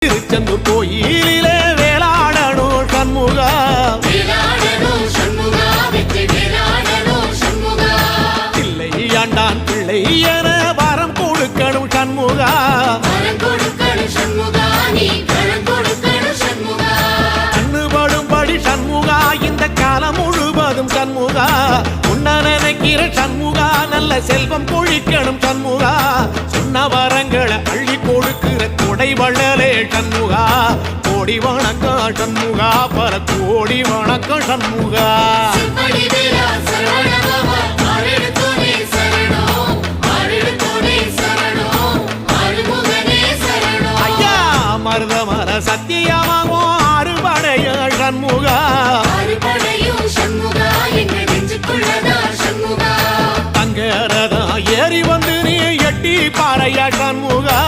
திருச்செந்தூர் கோயிலிலே வேளாடணும் சண்முகா, பிள்ளை ஆண்டான் பிள்ளை என வரம் கொடுக்கணும் சண்முகா, கண்ணுபடும்படி சண்முகா இந்த காலம் முழுவதும் சண்முகா, உன்ன நினைக்கிற சண்முகா நல்ல செல்வம் பொழிக்கணும் சண்முகா, சொன்ன வரங்களை அள்ளி கொடுக்கிற கொடை வள்ளலே சண்முகா, கோடி வணக்கம் சண்முகா, பல கோடி வணக்கம் சண்முகா. ஐயா மருதமர சத்தியமாகும் அறுபடைய சண்முகா, தங்கரதா ஏறி வந்து நீ எட்டி பாறையா சண்முகா.